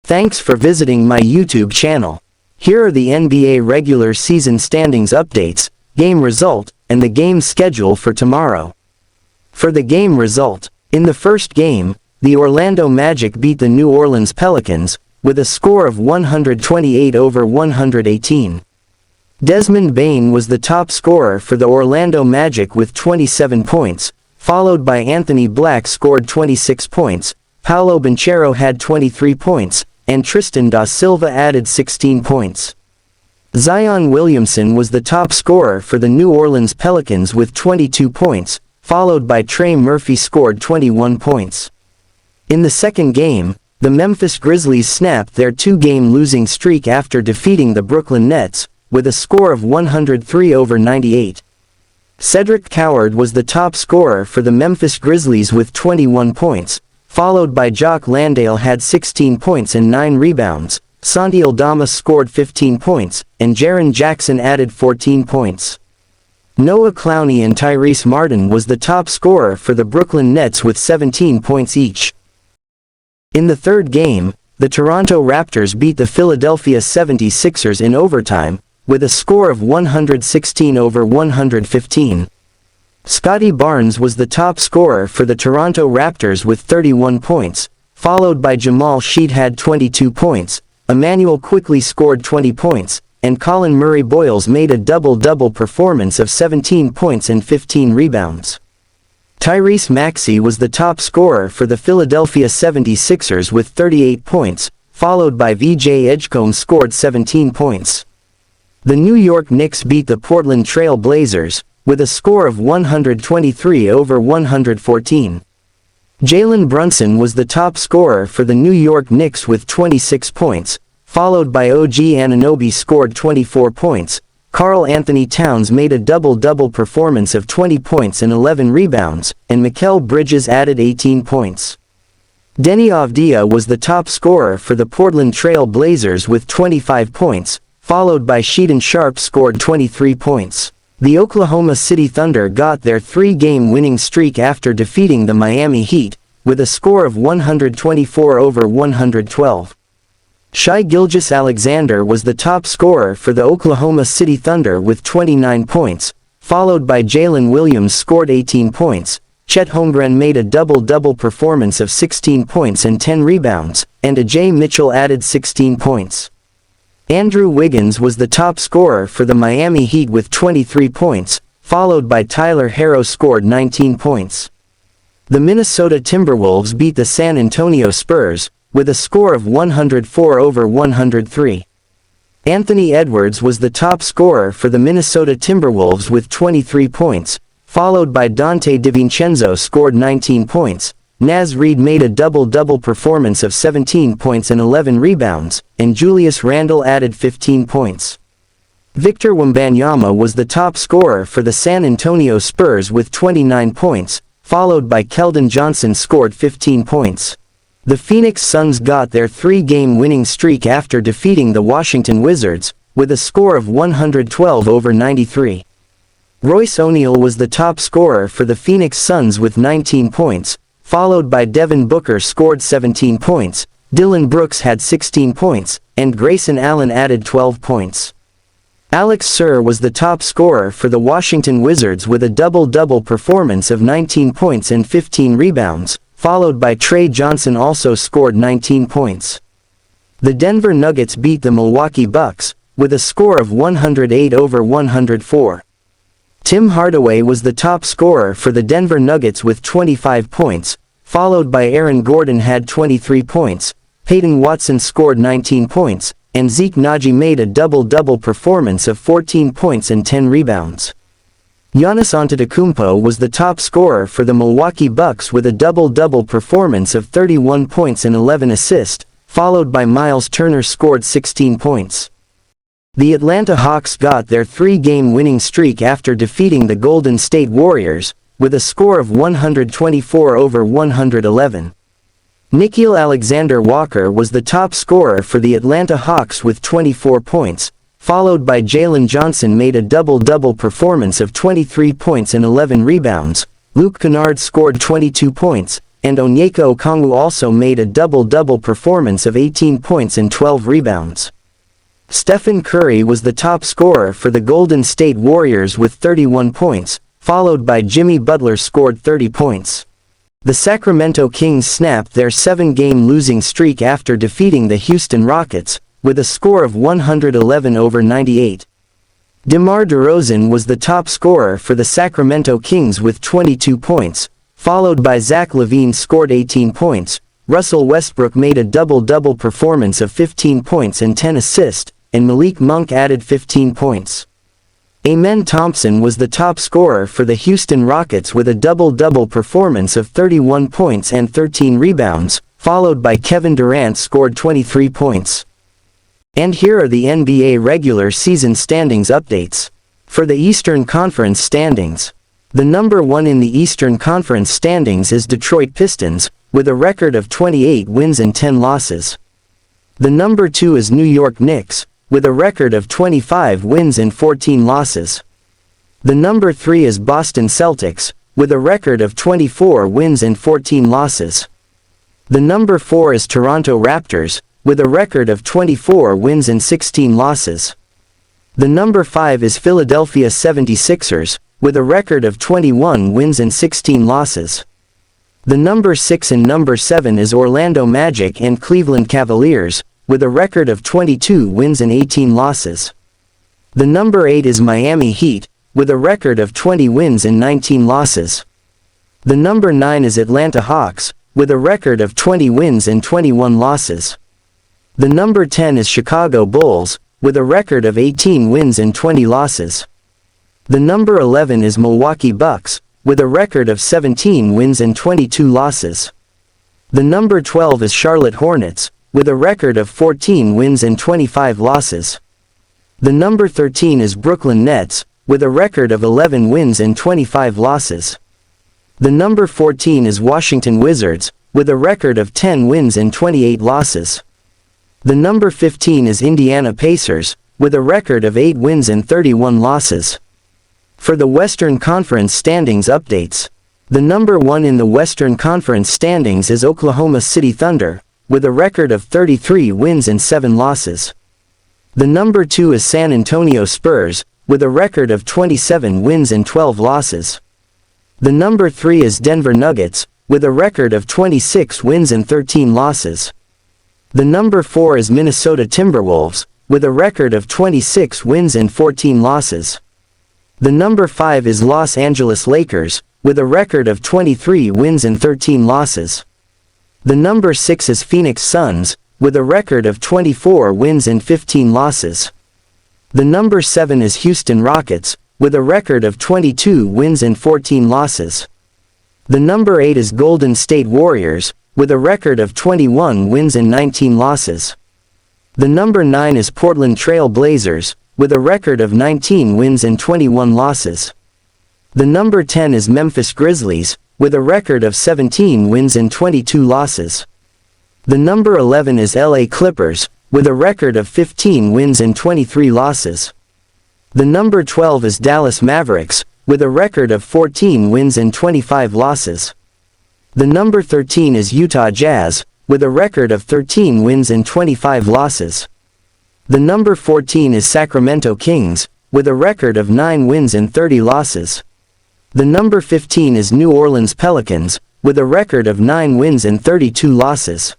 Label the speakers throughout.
Speaker 1: Thanks for visiting my YouTube channel. Here are the NBA regular season standings updates, game result, and the game schedule for tomorrow. For the game result, in the first game, the Orlando Magic beat the New Orleans Pelicans, with a score of 128-118. Desmond Bane was the top scorer for the Orlando Magic with 27 points, followed by Anthony Black scored 26 points, Paolo Banchero had 23 points, and Tristan da Silva added 16 points. Zion Williamson was the top scorer for the New Orleans Pelicans with 22 points, followed by Trey Murphy scored 21 points. In the second game, the Memphis Grizzlies snapped their two-game losing streak after defeating the Brooklyn Nets, with a score of 103-98. Cedric Coward was the top scorer for the Memphis Grizzlies with 21 points, followed by Jock Landale had 16 points and 9 rebounds, Santi Aldama scored 15 points, and Jaren Jackson added 14 points. Noah Clowney and Tyrese Martin was the top scorer for the Brooklyn Nets with 17 points each. In the third game, the Toronto Raptors beat the Philadelphia 76ers in overtime, with a score of 116-115. Scotty Barnes was the top scorer for the Toronto Raptors with 31 points, followed by Jamal Sheed had 22 points, Emmanuel Quickley scored 20 points, and Colin Murray-Boyles made a double-double performance of 17 points and 15 rebounds. Tyrese Maxey was the top scorer for the Philadelphia 76ers with 38 points, followed by VJ Edgecombe scored 17 points. The New York Knicks beat the Portland Trail Blazers, with a score of 123-114. Jalen Brunson was the top scorer for the New York Knicks with 26 points, followed by OG Anunoby scored 24 points, Karl Anthony Towns made a double-double performance of 20 points and 11 rebounds, and Mikal Bridges added 18 points. Deni Avdija was the top scorer for the Portland Trail Blazers with 25 points, followed by Sheedon Sharpe scored 23 points. The Oklahoma City Thunder got their three-game winning streak after defeating the Miami Heat, with a score of 124-112. Shai Gilgeous-Alexander was the top scorer for the Oklahoma City Thunder with 29 points, followed by Jalen Williams scored 18 points, Chet Holmgren made a double-double performance of 16 points and 10 rebounds, and Ajay Mitchell added 16 points. Andrew Wiggins was the top scorer for the Miami Heat with 23 points, followed by Tyler Herro scored 19 points. The Minnesota Timberwolves beat the San Antonio Spurs, with a score of 104-103. Anthony Edwards was the top scorer for the Minnesota Timberwolves with 23 points, followed by Dante DiVincenzo scored 19 points, Naz Reid made a double-double performance of 17 points and 11 rebounds, and Julius Randle added 15 points. Victor Wembanyama was the top scorer for the San Antonio Spurs with 29 points, followed by Keldon Johnson scored 15 points. The Phoenix Suns got their three-game winning streak after defeating the Washington Wizards, with a score of 112-93. Royce O'Neal was the top scorer for the Phoenix Suns with 19 points, followed by Devin Booker scored 17 points, Dillon Brooks had 16 points, and Grayson Allen added 12 points. Alex Sir was the top scorer for the Washington Wizards with a double-double performance of 19 points and 15 rebounds, followed by Trey Johnson also scored 19 points. The Denver Nuggets beat the Milwaukee Bucks, with a score of 108-104. Tim Hardaway was the top scorer for the Denver Nuggets with 25 points, followed by Aaron Gordon had 23 points, Peyton Watson scored 19 points, and Zeke Naji made a double-double performance of 14 points and 10 rebounds. Giannis Antetokounmpo was the top scorer for the Milwaukee Bucks with a double-double performance of 31 points and 11 assists, followed by Miles Turner scored 16 points. The Atlanta Hawks got their three-game winning streak after defeating the Golden State Warriors, with a score of 124-111. Nickeil Alexander-Walker was the top scorer for the Atlanta Hawks with 24 points, followed by Jalen Johnson made a double-double performance of 23 points and 11 rebounds, Luke Kennard scored 22 points, and Onyeka Okongwu also made a double-double performance of 18 points and 12 rebounds. Stephen Curry was the top scorer for the Golden State Warriors with 31 points, followed by Jimmy Butler scored 30 points. The Sacramento Kings snapped their 7-game losing streak after defeating the Houston Rockets, with a score of 111-98. DeMar DeRozan was the top scorer for the Sacramento Kings with 22 points, followed by Zach LaVine scored 18 points, Russell Westbrook made a double-double performance of 15 points and 10 assists, and Malik Monk added 15 points. Amen Thompson was the top scorer for the Houston Rockets with a double-double performance of 31 points and 13 rebounds, followed by Kevin Durant scored 23 points. And here are the NBA regular season standings updates. For the Eastern Conference standings, the number 1 in the Eastern Conference standings is Detroit Pistons, with a record of 28 wins and 10 losses. The number 2 is New York Knicks, with a record of 25 wins and 14 losses. The number 3 is Boston Celtics, with a record of 24 wins and 14 losses. The number 4 is Toronto Raptors, with a record of 24 wins and 16 losses. The number 5 is Philadelphia 76ers, with a record of 21 wins and 16 losses. The number 6 and number 7 is Orlando Magic and Cleveland Cavaliers, with a record of 22 wins and 18 losses. The number 8 is Miami Heat, with a record of 20 wins and 19 losses. The number 9 is Atlanta Hawks, with a record of 20 wins and 21 losses. The number 10 is Chicago Bulls, with a record of 18 wins and 20 losses. The number 11 is Milwaukee Bucks, with a record of 17 wins and 22 losses. The number 12 is Charlotte Hornets, with a record of 14 wins and 25 losses. The number 13 is Brooklyn Nets, with a record of 11 wins and 25 losses. The number 14 is Washington Wizards, with a record of 10 wins and 28 losses. The number 15 is Indiana Pacers, with a record of 8 wins and 31 losses. For the Western Conference standings updates, the number 1 in the Western Conference standings is Oklahoma City Thunder, with a record of 33 wins and 7 losses. The number 2 is San Antonio Spurs, with a record of 27 wins and 12 losses. The number 3 is Denver Nuggets, with a record of 26 wins and 13 losses. The number 4 is Minnesota Timberwolves, with a record of 26 wins and 14 losses. The number 5 is Los Angeles Lakers, with a record of 23 wins and 13 losses. The number 6 is Phoenix Suns, with a record of 24 wins and 15 losses. The number 7 is Houston Rockets, with a record of 22 wins and 14 losses. The number 8 is Golden State Warriors, with a record of 21 wins and 19 losses. The number 9 is Portland Trail Blazers, with a record of 19 wins and 21 losses. The number 10 is Memphis Grizzlies, with a record of 17 wins and 22 losses. The number 11 is LA Clippers, with a record of 15 wins and 23 losses. The number 12 is Dallas Mavericks, with a record of 14 wins and 25 losses. The number 13 is Utah Jazz, with a record of 13 wins and 25 losses. The number 14 is Sacramento Kings, with a record of 9 wins and 30 losses. The number 15 is New Orleans Pelicans, with a record of 9 wins and 32 losses.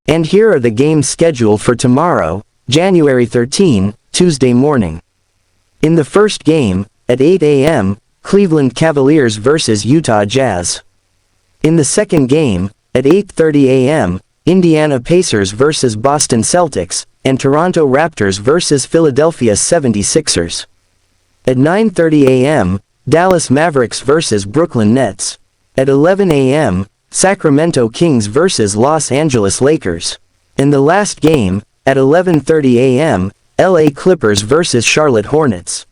Speaker 1: And here are the games scheduled for tomorrow, January 13, Tuesday morning. In the first game, at 8 a.m., Cleveland Cavaliers vs. Utah Jazz. In the second game, at 8:30 a.m., Indiana Pacers vs. Boston Celtics, and Toronto Raptors vs. Philadelphia 76ers. At 9:30 a.m., Dallas Mavericks vs. Brooklyn Nets. At 11 a.m., Sacramento Kings vs. Los Angeles Lakers. In the last game, at 11:30 a.m., LA Clippers vs. Charlotte Hornets.